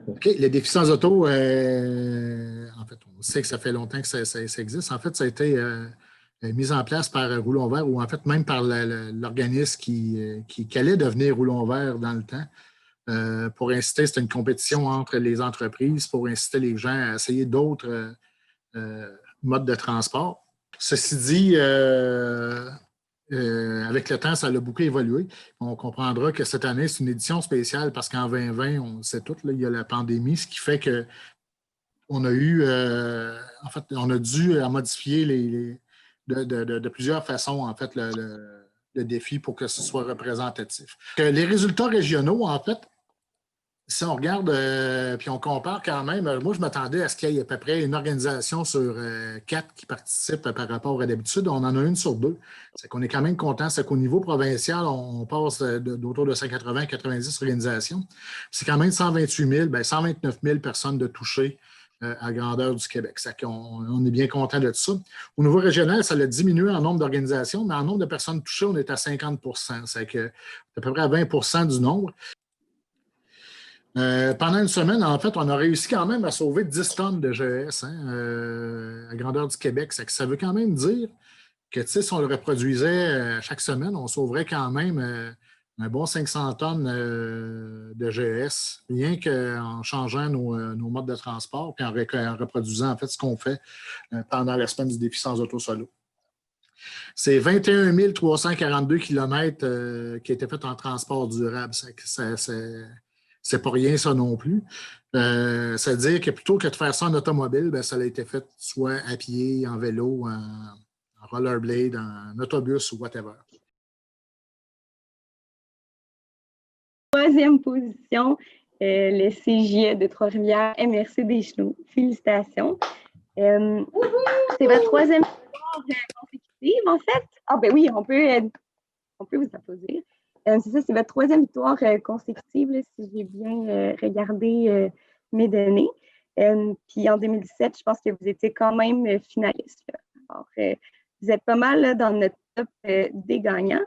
OK, le défi sans auto, en fait, on sait que ça fait longtemps que ça existe. En fait, ça a été mis en place par Roulon Vert ou en fait même par l'organisme qui allait devenir Roulon Vert dans le temps. Pour inciter, c'était une compétition entre les entreprises pour inciter les gens à essayer d'autres modes de transport. Ceci dit, avec le temps, ça a beaucoup évolué. On comprendra que cette année, c'est une édition spéciale parce qu'en 2020, on le sait tout, là, il y a la pandémie, ce qui fait que on a eu, en fait, on a dû modifier de plusieurs façons, en fait, le défi pour que ce soit représentatif. Les résultats régionaux, en fait, si on regarde, puis on compare quand même, moi, je m'attendais à ce qu'il y ait à peu près une organisation sur 4 qui participent par rapport à d'habitude. On en a une sur 2. C'est qu'on est quand même content. C'est qu'au niveau provincial, on passe d'autour de 180 à 90 organisations. C'est quand même 128 000, 129 000 personnes de touchées à grandeur du Québec. On est bien content de ça. Au niveau régional, ça a diminué en nombre d'organisations, mais en nombre de personnes touchées, on est à 50 C'est à peu près à 20 du nombre. Pendant une semaine, en fait, on a réussi quand même à sauver 10 tonnes de GES à grandeur du Québec. Ça veut quand même dire que si on le reproduisait chaque semaine, on sauverait quand même un bon 500 tonnes de GES, rien qu'en changeant nos modes de transport et en reproduisant en fait ce qu'on fait pendant la semaine du défi sans auto solo. C'est 21 342 km qui a été fait en transport durable. C'est pas rien, ça non plus. Ça veut dire que plutôt que de faire ça en automobile, ça a été fait soit à pied, en vélo, en rollerblade, en autobus ou whatever. Troisième position, le CJE de Trois-Rivières, MRC Deschenaux. Félicitations. C'est votre troisième victoire consécutive, en fait. Ah ben oui, on peut vous applaudir. C'est ça, c'est votre troisième victoire consécutive, là, si j'ai bien regardé mes données. Puis en 2017, je pense que vous étiez quand même finaliste. Là. Alors, vous êtes pas mal là, dans notre top des gagnants.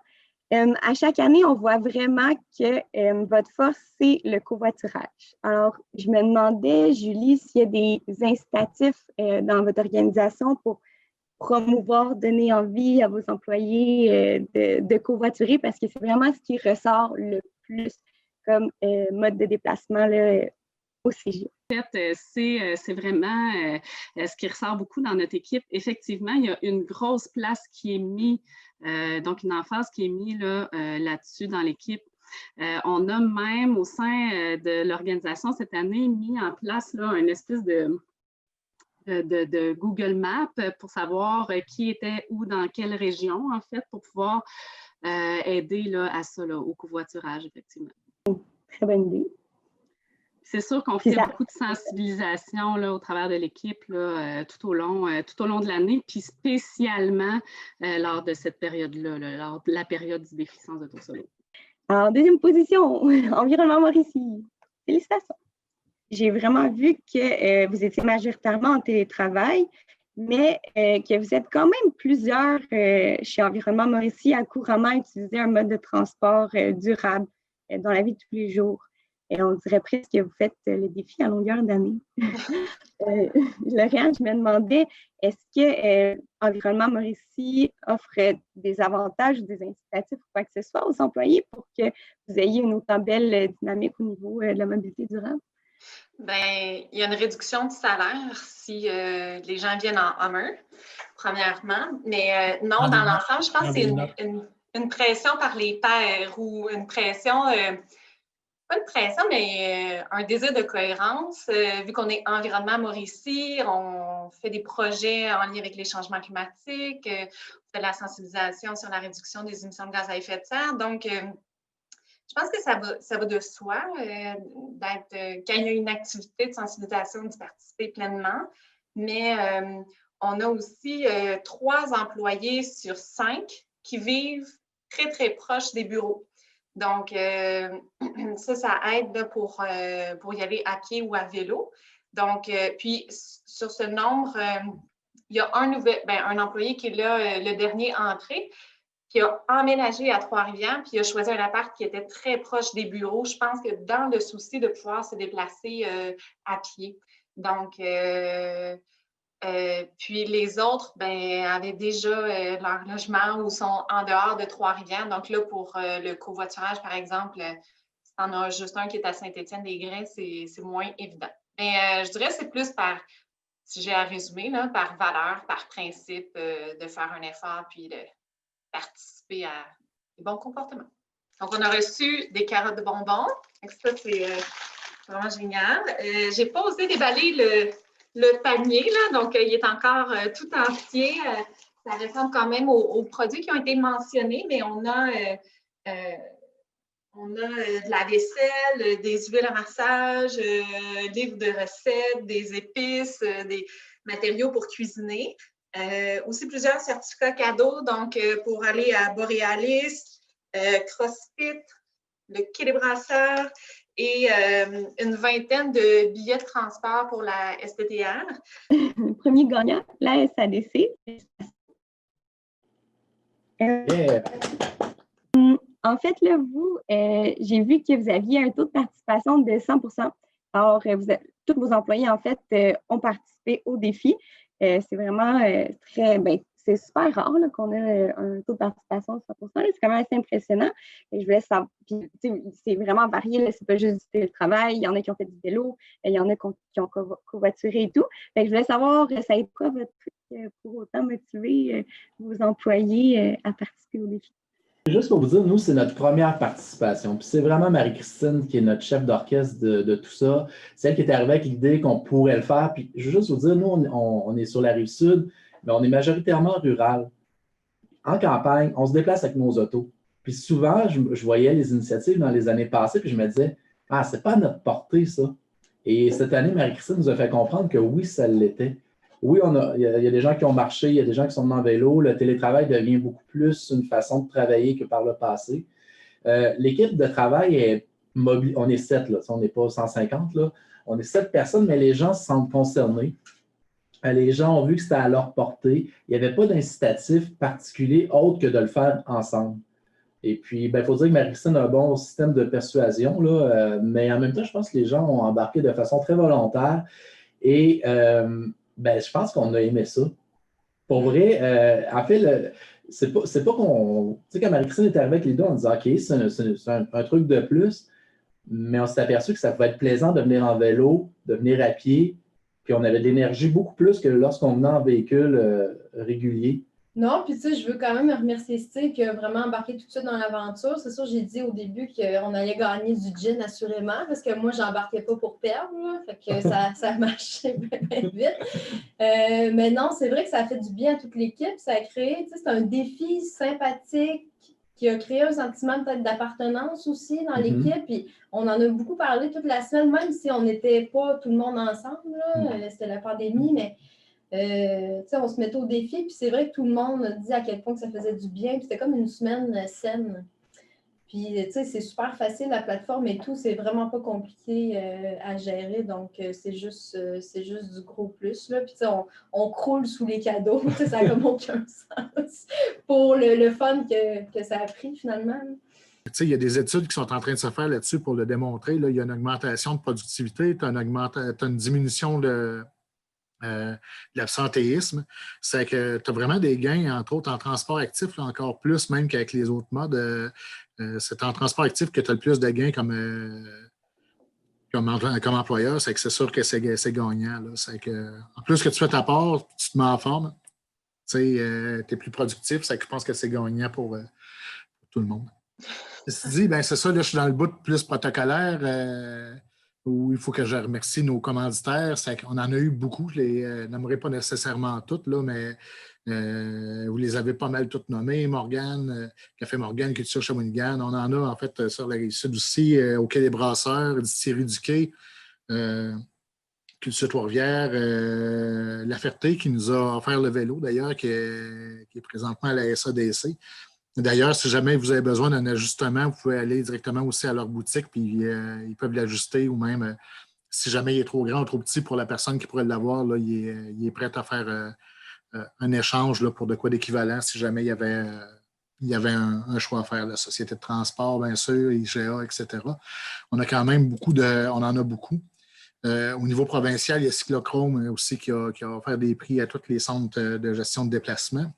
À chaque année, on voit vraiment que votre force, c'est le covoiturage. Alors, je me demandais, Julie, s'il y a des incitatifs dans votre organisation pour promouvoir, donner envie à vos employés de covoiturer parce que c'est vraiment ce qui ressort le plus comme mode de déplacement là, au CJ. En fait, c'est vraiment ce qui ressort beaucoup dans notre équipe. Effectivement, il y a une grosse place qui est mise, donc une emphase qui est mise là-dessus dans l'équipe. On a même au sein de l'organisation cette année mis en place là, une espèce de Google Maps pour savoir qui était où dans quelle région, en fait, pour pouvoir aider là, à ça, là, au covoiturage, effectivement. Très bonne idée. C'est sûr qu'on fait beaucoup de sensibilisation là, au travers de l'équipe tout au long de l'année, puis spécialement lors de cette période-là, lors de la période du défi sans auto solo. En deuxième position, Environnement Mauricie. Félicitations. J'ai vraiment vu que vous étiez majoritairement en télétravail, mais que vous êtes quand même plusieurs chez Environnement Mauricie à couramment utiliser un mode de transport durable dans la vie de tous les jours. Et on dirait presque que vous faites le défi à longueur d'année. Lauriane, je me demandais, est-ce que Environnement Mauricie offre des avantages ou des incitatifs ou quoi que ce soit aux employés pour que vous ayez une autant belle dynamique au niveau de la mobilité durable? Bien, il y a une réduction du salaire si les gens viennent en Hummer, premièrement. Mais non, dans l'ensemble, je pense que c'est une pression par les pairs ou une pression, pas une pression, mais un désir de cohérence. Vu qu'on est Environnement Mauricie, on fait des projets en lien avec les changements climatiques, on fait de la sensibilisation sur la réduction des émissions de gaz à effet de serre. Donc, je pense que ça va de soi quand il y a une activité de sensibilisation, d'y participer pleinement. Mais on a aussi 3 employés sur 5 qui vivent très, très proches des bureaux. Donc, ça aide là, pour y aller à pied ou à vélo. Donc, puis sur ce nombre, il y a un employé qui est là, le dernier entré. qui a emménagé à Trois-Rivières, puis il a choisi un appart qui était très proche des bureaux. Je pense que dans le souci de pouvoir se déplacer à pied. Donc, puis les autres avaient déjà leur logement ou sont en dehors de Trois-Rivières. Donc là, pour le covoiturage, par exemple, si tu en as juste un qui est à Saint-Étienne-des-Grès, c'est moins évident. Mais je dirais que c'est plus par, si j'ai à résumer, là, par valeur, par principe de faire un effort puis de participer à des bons comportements. Donc, on a reçu des carottes de bonbons. Donc ça, c'est vraiment génial. Je n'ai pas osé déballer le panier, là, donc il est encore tout entier. Ça ressemble quand même aux produits qui ont été mentionnés, mais on a de la vaisselle, des huiles à massage, livres de recettes, des épices, des matériaux pour cuisiner. Aussi plusieurs certificats cadeaux, donc pour aller à Borealis, CrossFit, le Quai des Brasseurs et une vingtaine de billets de transport pour la SPTR. Le premier gagnant, la SADC. En fait, là, vous, j'ai vu que vous aviez un taux de participation de 100%. Alors, tous vos employés, en fait, ont participé au défi. C'est vraiment c'est super rare là, qu'on ait un taux de participation de 100%. C'est quand même assez impressionnant. Et je voulais savoir, puis, c'est vraiment varié. C'est pas juste du télétravail. Il y en a qui ont fait du vélo. Il y en a qui ont covoituré et tout. Fait que je voulais savoir, ça a été quoi votre truc pour autant motiver vos employés à participer au défi? Juste pour vous dire, nous, c'est notre première participation. Puis c'est vraiment Marie-Christine qui est notre chef d'orchestre de tout ça. C'est elle qui est arrivée avec l'idée qu'on pourrait le faire. Puis je veux juste vous dire, nous, on est sur la Rive-Sud, mais on est majoritairement rural. En campagne, on se déplace avec nos autos. Puis souvent, je voyais les initiatives dans les années passées, puis je me disais, ah, c'est pas à notre portée, ça. Et cette année, Marie-Christine nous a fait comprendre que oui, ça l'était. Oui, il y a des gens qui ont marché, il y a des gens qui sont en vélo. Le télétravail devient beaucoup plus une façon de travailler que par le passé. L'équipe de travail est mobile. On est 7, là. On n'est pas 150, là. On est 7 personnes, mais les gens se sentent concernés. Les gens ont vu que c'était à leur portée. Il n'y avait pas d'incitatif particulier autre que de le faire ensemble. Et puis, il faut dire que Marie-Christine a un bon système de persuasion, là, mais en même temps, je pense que les gens ont embarqué de façon très volontaire. Et je pense qu'on a aimé ça. Pour vrai, en fait, c'est pas qu'on... Tu sais, quand Marie-Christine est arrivée avec les deux, on disait « OK, c'est un truc de plus », mais on s'est aperçu que ça pouvait être plaisant de venir en vélo, de venir à pied, puis on avait de l'énergie beaucoup plus que lorsqu'on venait en véhicule régulier. Non, puis tu sais, je veux quand même remercier Steve qui a vraiment embarqué tout de suite dans l'aventure. C'est sûr, j'ai dit au début qu'on allait gagner du gin assurément, parce que moi, j'embarquais pas pour perdre, là, fait que ça marchait bien vite. Mais non, c'est vrai que ça a fait du bien à toute l'équipe. Ça a créé, tu sais, c'est un défi sympathique qui a créé un sentiment peut-être d'appartenance aussi dans l'équipe. Puis on en a beaucoup parlé toute la semaine, même si on n'était pas tout le monde ensemble, là. C'était la pandémie, mais on se mettait au défi, puis c'est vrai que tout le monde a dit à quel point que ça faisait du bien, puis c'était comme une semaine saine. Puis, c'est super facile, la plateforme et tout, c'est vraiment pas compliqué à gérer, donc c'est juste du gros plus, là. Puis, on croule sous les cadeaux, ça n'a comme aucun sens pour le fun que ça a pris, finalement. Il y a des études qui sont en train de se faire là-dessus pour le démontrer. Là. Il y a une augmentation de productivité, tu as une diminution de l'absentéisme, c'est que tu as vraiment des gains, entre autres en transport actif, là, encore plus même qu'avec les autres modes. C'est en transport actif que tu as le plus de gains comme employeur, c'est que c'est sûr que c'est gagnant. Là. C'est que, en plus que tu fais ta part, tu te mets en forme, tu es plus productif, c'est que je pense que c'est gagnant pour tout le monde. Ceci dit, c'est ça, là, je suis dans le bout plus protocolaire. Où il faut que je remercie nos commanditaires. On en a eu beaucoup, je ne les nommerai pas nécessairement toutes, là, mais vous les avez pas mal toutes nommées. Morgane, Café Morgane, Culture Shawinigan. On en a en fait sur la Rive-Sud aussi, au Quai des Brasseurs, Distillerie du Quai, Culture Trois-Rivières, La Ferté qui nous a offert le vélo d'ailleurs, qui est présentement à la SADC. D'ailleurs, si jamais vous avez besoin d'un ajustement, vous pouvez aller directement aussi à leur boutique, puis ils peuvent l'ajuster, ou même si jamais il est trop grand ou trop petit pour la personne qui pourrait l'avoir, là, il est prêt à faire un échange là, pour de quoi d'équivalent si jamais il y avait il y avait un choix à faire. La Société de transport, bien sûr, IGA, etc. On a quand même on en a beaucoup. Au niveau provincial, il y a Cyclochrome aussi qui a offert des prix à tous les centres de gestion de déplacement.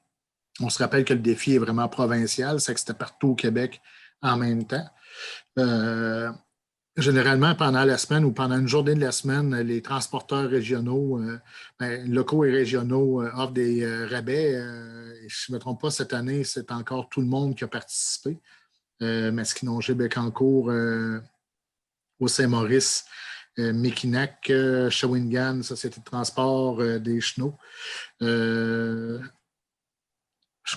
On se rappelle que le défi est vraiment provincial, c'est que c'était partout au Québec en même temps. Généralement, pendant la semaine ou pendant une journée de la semaine, les transporteurs régionaux, locaux et régionaux offrent des rabais. Je ne me trompe pas, cette année, c'est encore tout le monde qui a participé. Masquinongé, Bécancour, au Saint-Maurice, Mekinac, Shawinigan, Société de transport des Chenaux. Je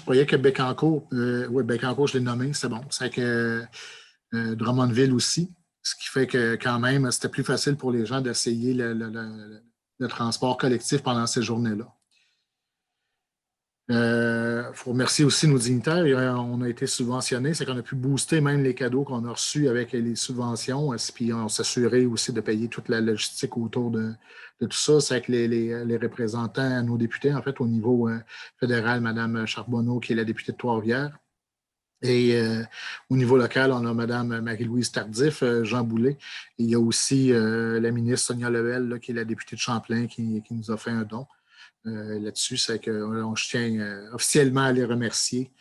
croyais que Bécancour, oui, Bécancour, je l'ai nommé, c'est bon. C'est que Drummondville aussi. Ce qui fait que quand même, c'était plus facile pour les gens d'essayer le transport collectif pendant ces journées-là. Il faut remercier aussi nos dignitaires. On a été subventionnés, c'est qu'on a pu booster même les cadeaux qu'on a reçus avec les subventions. Puis on s'assurait aussi de payer toute la logistique autour de tout ça. C'est avec les représentants, nos députés, en fait, au niveau fédéral, Mme Charbonneau, qui est la députée de Trois-Rivières. Et au niveau local, on a Mme Marie-Louise Tardif, Jean Boulet. Et il y a aussi la ministre Sonia Lebel, là, qui est la députée de Champlain, qui nous a fait un don. Là-dessus, c'est que je tiens officiellement à les remercier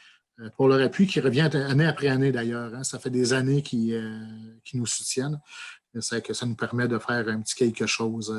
pour leur appui qui revient année après année d'ailleurs. Hein. Ça fait des années qu'ils nous soutiennent. C'est que ça nous permet de faire un petit quelque chose